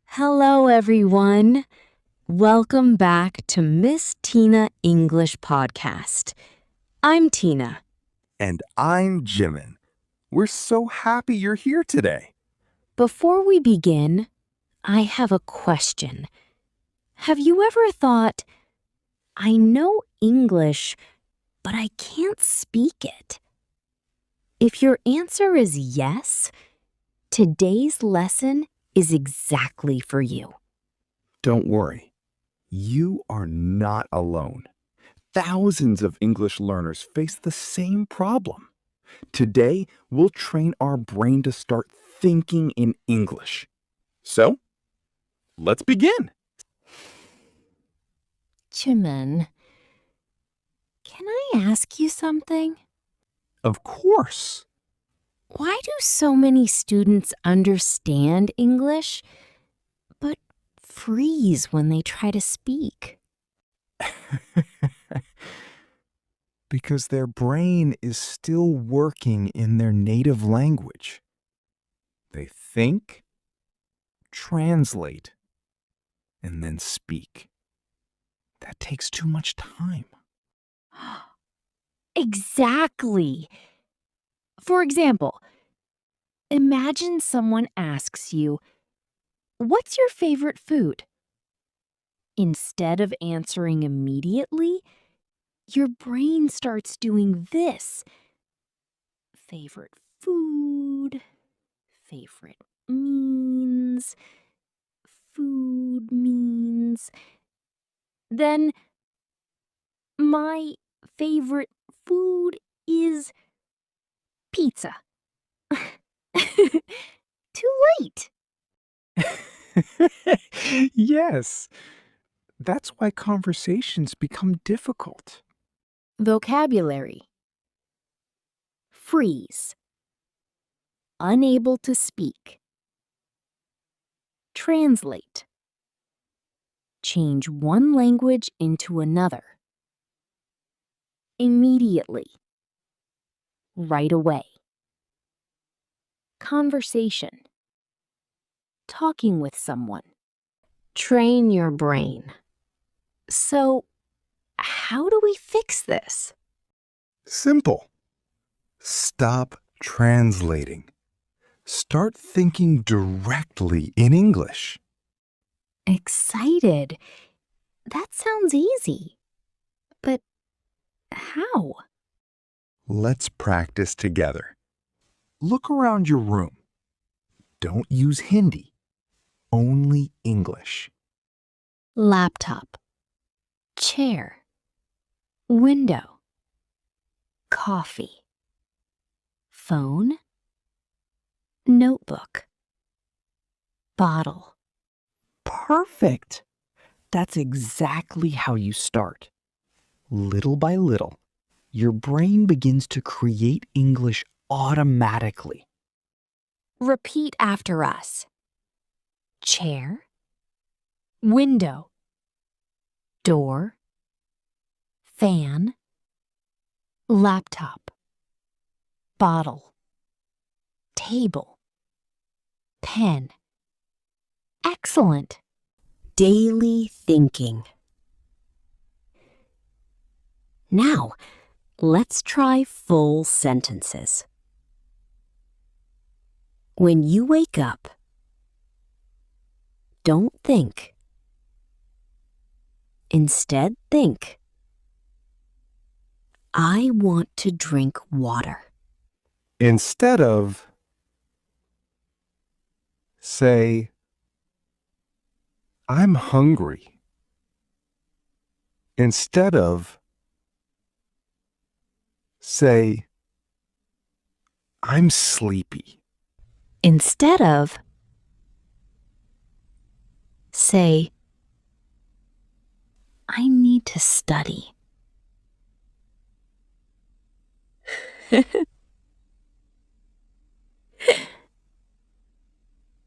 Hello, everyone. Welcome back to Miss Teena English Podcast. I'm Teena. And I'm Jimin. We're so happy you're here today. Before we begin, I have a question. Have you ever thought, I know English, but I can't speak it? If your answer is yes, today's lesson is exactly for you. Don't worry. You are not alone. Thousands of English learners face the same problem. Today, we'll train our brain to start thinking in English. So, let's begin. Jimin, can I ask you something? Of course. Why do so many students understand English, but freeze when they try to speak? Because their brain is still working in their native language. They think, translate, and then speak. That takes too much time. Exactly. For example, imagine someone asks you, "What's your favorite food?" Instead of answering immediately, your brain starts doing this. Favorite food, favorite means, food means. Then, my favorite food is pizza. Too late. Yes, that's why conversations become difficult. Vocabulary. Freeze. Unable to speak. Translate. Change one language into another. Immediately. Right away. Conversation. Talking with someone. Train your brain. So, how do we fix this? Simple. Stop translating. Start thinking directly in English. Excited. That sounds easy. But how? Let's practice together. Look around your room. Don't use Hindi. Only English. Laptop. Chair. Window. Coffee. Phone. Notebook. Bottle. Perfect. That's exactly how you start. Little by little, your brain begins to create English automatically. Repeat after us. Chair. Window. Door. Fan. Laptop. Bottle. Table. Pen. Excellent. Daily thinking. Now, let's try full sentences. When you wake up, don't think. Instead, think, I want to drink water. Instead of, say, I'm hungry. Instead of, say, I'm sleepy. Instead of, say, I need to study.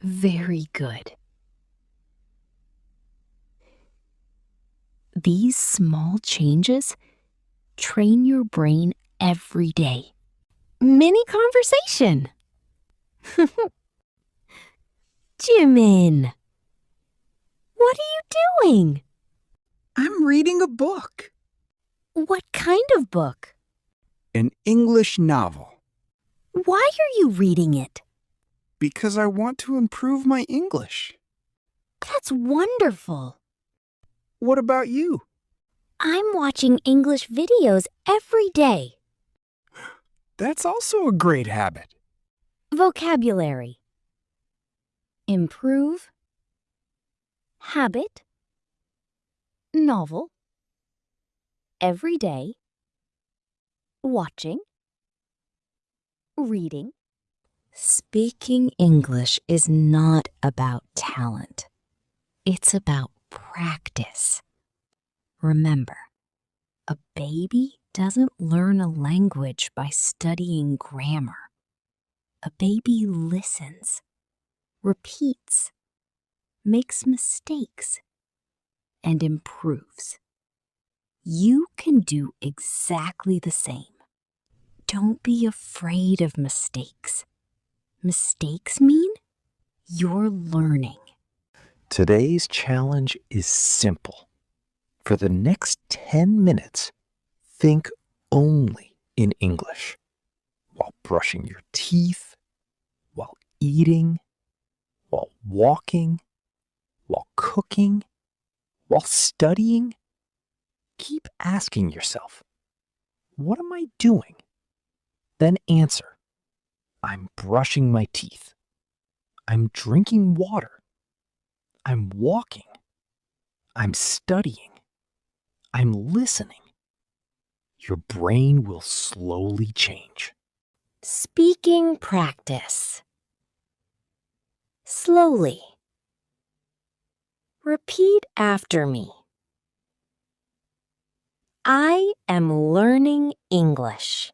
Very good. These small changes train your brain every day. Mini conversation. Jimin, What are you doing? I'm reading a book. What kind of book? An English novel. Why are you reading it? Because I want to improve my English. That's wonderful. What about you? I'm watching English videos every day. That's also a great habit. Vocabulary. Improve. Habit. Novel. Every day. Watching. Reading. Speaking English is not about talent. It's about practice. Remember, a baby doesn't learn a language by studying grammar. A baby listens, repeats, makes mistakes, and improves. You can do exactly the same. Don't be afraid of mistakes. Mistakes mean you're learning. Today's challenge is simple. For the next 10 minutes, think only in English. While brushing your teeth, while eating, while walking, while cooking, while studying. Keep asking yourself, what am I doing? Then answer, I'm brushing my teeth. I'm drinking water. I'm walking. I'm studying. I'm listening. Your brain will slowly change. Speaking practice. Slowly. Repeat after me. I am learning English.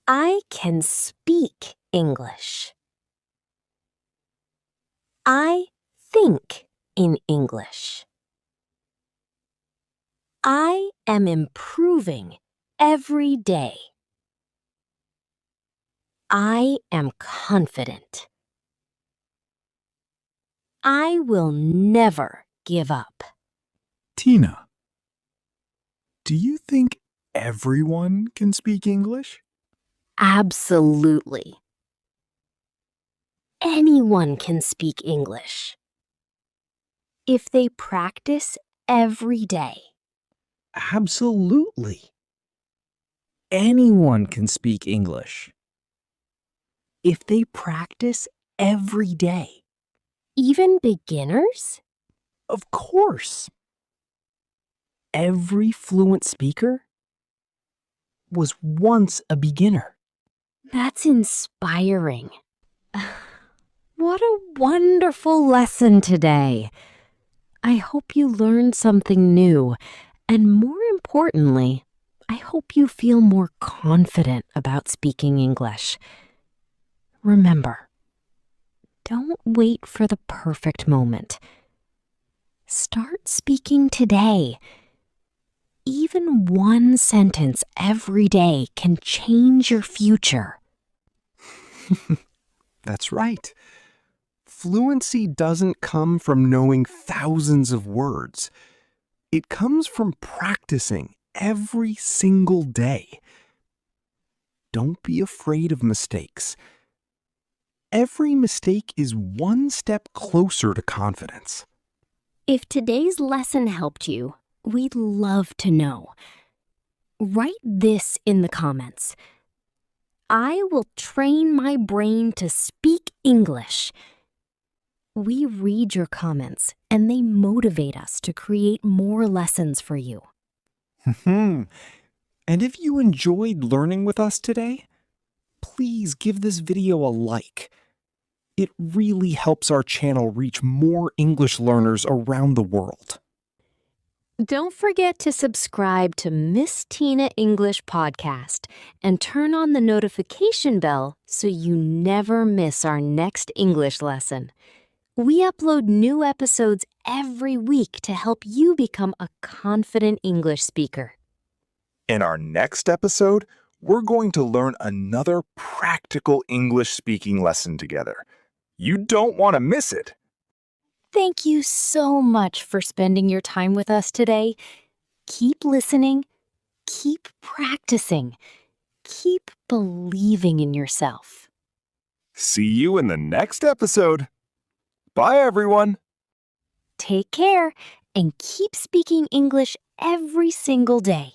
I can speak English. I think in English. I am improving every day. I am confident. I will never give up. Teena, do you think everyone can speak English? Absolutely. Anyone can speak English if they practice every day. Absolutely. Anyone can speak English if they practice every day. Even beginners? Of course. Every fluent speaker was once a beginner. That's inspiring. What a wonderful lesson today. I hope you learned something new, and more importantly, I hope you feel more confident about speaking English. Remember, don't wait for the perfect moment. Start speaking today. Even one sentence every day can change your future. That's right. Fluency doesn't come from knowing thousands of words. It comes from practicing every single day. Don't be afraid of mistakes. Every mistake is one step closer to confidence. If today's lesson helped you, we'd love to know. Write this in the comments. I will train my brain to speak English. We read your comments, and they motivate us to create more lessons for you. And if you enjoyed learning with us today, please give this video a like. It really helps our channel reach more English learners around the world. Don't forget to subscribe to Miss Teena English Podcast and turn on the notification bell so you never miss our next English lesson. We upload new episodes every week to help you become a confident English speaker. In our next episode, we're going to learn another practical English speaking lesson together. You don't want to miss it. Thank you so much for spending your time with us today. Keep listening, keep practicing, keep believing in yourself. See you in the next episode. Bye, everyone. Take care and keep speaking English every single day.